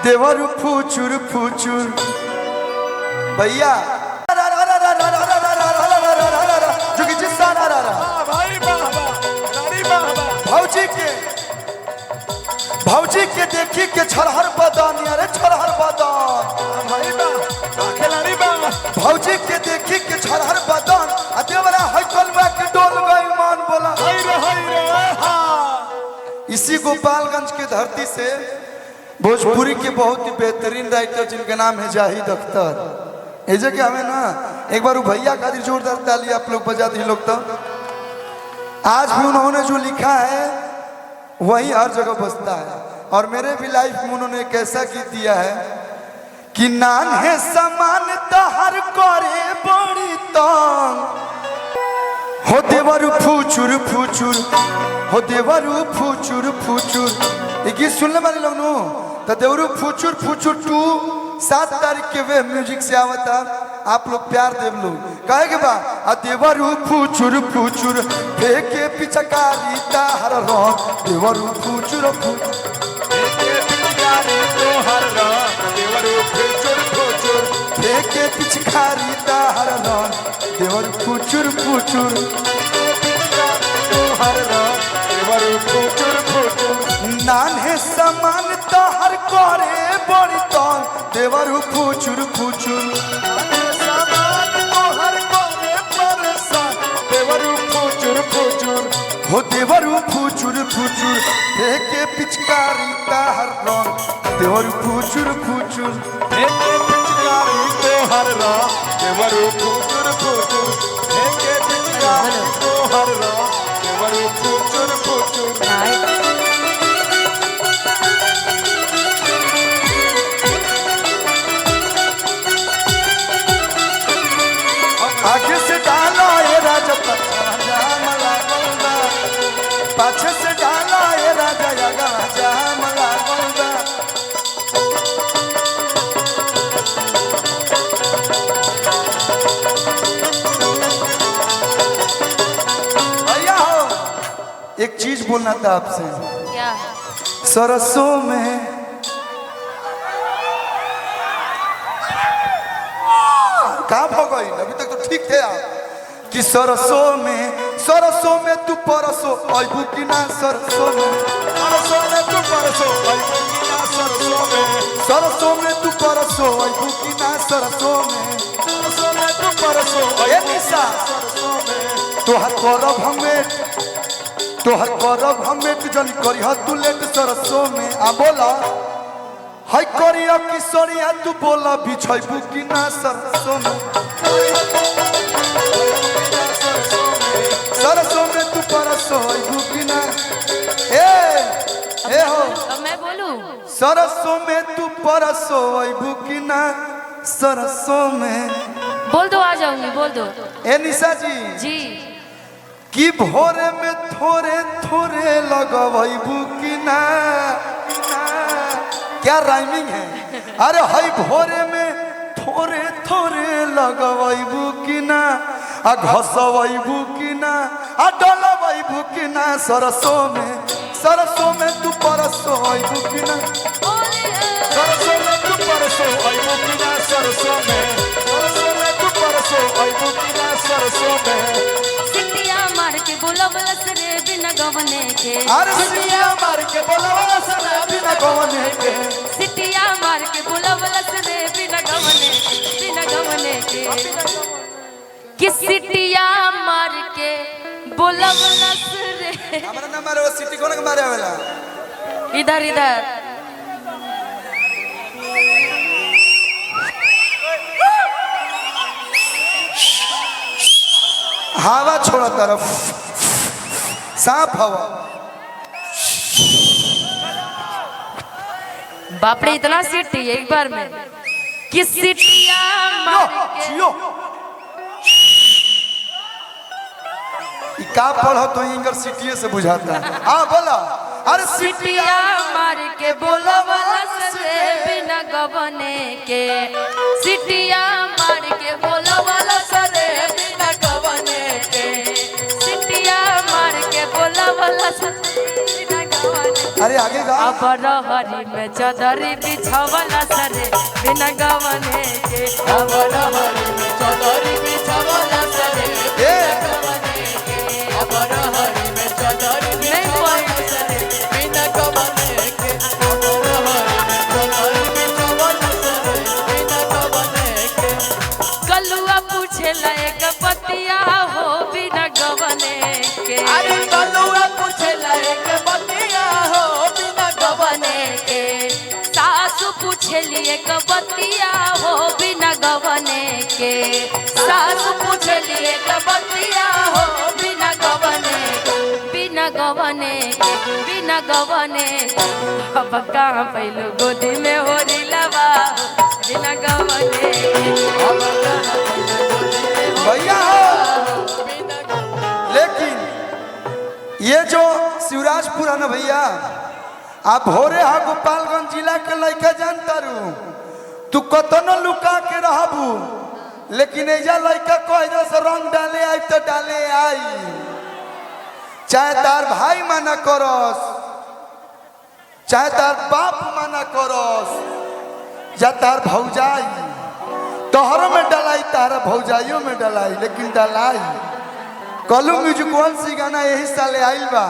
देवर फुचुर फुचुर भैया भौजी के देखी के छरहर बदन अरे छरहर बदन भौजी के देखी के छरहर बदन देवरा हकलवा के डोल गई मान बोला इसी गोपालगंज की धरती से भोजपुरी के बहुत ही बेहतरीन राइटर जिनका नाम है जाहिद अख्तर ऐसे क्या हमें ना एक बार भैया का जोरदार ताली आप लोग बजा दिए लोग तो आज भी उन्होंने जो लिखा है वही हर जगह बसता है और मेरे भी लाइफ में उन्होंने एक ऐसा गीत दिया है कि नान है समान हर करे बड़ी तंग हो देवरु फुचुर फुचुर हो देवरु फुचुर फुचुर ये गीत सुनने वाले लोग नो तो देवरु फुचुर फुचुर 2 7 तारीख के वे म्यूजिक से आवता आप लोग प्यार देव लोग कहे के बा देवरु फुचुर फुचुर फेंके पिचकारी ताहर रंग देवरु फुचुर फुचुर फेंके पिचकारी ताहर रंग देवरु फुचुर फुचुर फेंके पिचकारी ताहर रंग देवरु फुचुर फुचुर ताहर रंग देवरु फुचुर फुचुर नान्हे समान ताहर करे बड़ी तंग देवरु फुचुर फुचुर हो देवरु फुचुर फुचुर फेंके पिचकारी ताहर रंग देवरु फुचुर फुचुर फेंके पिचकारी ताहर रंग देवरु फुचुर फुचुर फेंके पिचकारी ताहर रंग देवरु फुचुर फुचुर आगे से डालो ये राजा पाछे से डाला ये राजा जाम लागोगा भैया हो एक चीज बोलना था आपसे क्या सरसों में काम हो गई अभी तक तो ठीक थे आप कि सरसों में तू परसो अबू की ना सरसों में तू परसो अबू की ना सरसों में तू परसो अबू की ना सरसों में तू परसो ए निशा तोहर करब हमें जन करी तू लेट सरसों में आ बोला हाय करिया किशोरिया तू बोला बिछैबू की ना सरसों में सरसों में तू परसो अबू की ना ए हो अब मैं बोलूं सरसों में तू परसो अबू की ना सरसों में बोल दो आ जाऊंगी बोल दो ए निशा जी जी कि भोरे में थोड़े थोड़े लगवैबू की ना क्या राइमिंग है अरे हाय भोरे में थोड़े थोड़े लगवैबू की ना आ घसवैबू की ना आ डलवैबू की ना सरसों में तू परसो अबू की ना सरसों में तू परसो अबू की ना सरसों में तू परसो अबू की ना सरसों में सिटिया मार के बोलवलस रे बिना गवने के अरे सिटिया मार के बोलवलस रे बिना गवने के सिटिया मार के बोलवलस रे बिना गवने के कि सिटिया मार के बोलवलस रे हमारा नंबर वो सिटी कोन के मारे वाला इधर हवा छोड़ा तरफ साफ हवा बाप रे इतना सिटी एक बार में कि सिटिया मार के का पढ़ो तो इंगर सिटिए से बुझाता है हाँ बोला अरे सिटिया मार के बोलवलस रे बिना गवने के सिटिया मार के बोलवलस रे बिना गवने के सिटिया मार के बोलवलस बिना गवने अरे आगे गा। अब रहरी में चदरी बिछवला सरे बिना गवने के। अब रहरी में चदरी बिछवला सरे ए अब रहरी में चदरी बिछवला सरे बिना गवने के। अब रहरी में चदरी बिछवला सरे बिना गवने के। कलुआ पूछेला एक बतिया हो बिना गवने के। अरे कलुआ पूछेला एक बतिया हो बिना गवने के। सासु पूछेली एक बतिया हो बिना गवने के। सासु पूछेली एक बतिया हो बिना गवने के। बिना गवने के बिना गवने के। अब कहाँ पैलू गोदी में हो रिलवा बिना गवने के। अब कहाँ पैलू गोदी में हो भैया हो। बिना गवने। लेकिन ये जो शिवराजपुर है ना भैया, आप हो रहे हा गोपालगंज जिला के लड़का जानता रू, तू कतनो लुका के रहबू, लेकिन ऐजा लड़का कह से रंग डाले आई तो डाले आई, चाहे तार भाई मना करस, चाहे तार बाप मना करस, या तार भौजाई तोहरों में डलाई, तारा भौजाइयों में डलाई, लेकिन डलाई। कलू म्यूजिक वन सी गाना यही साले आइल बा।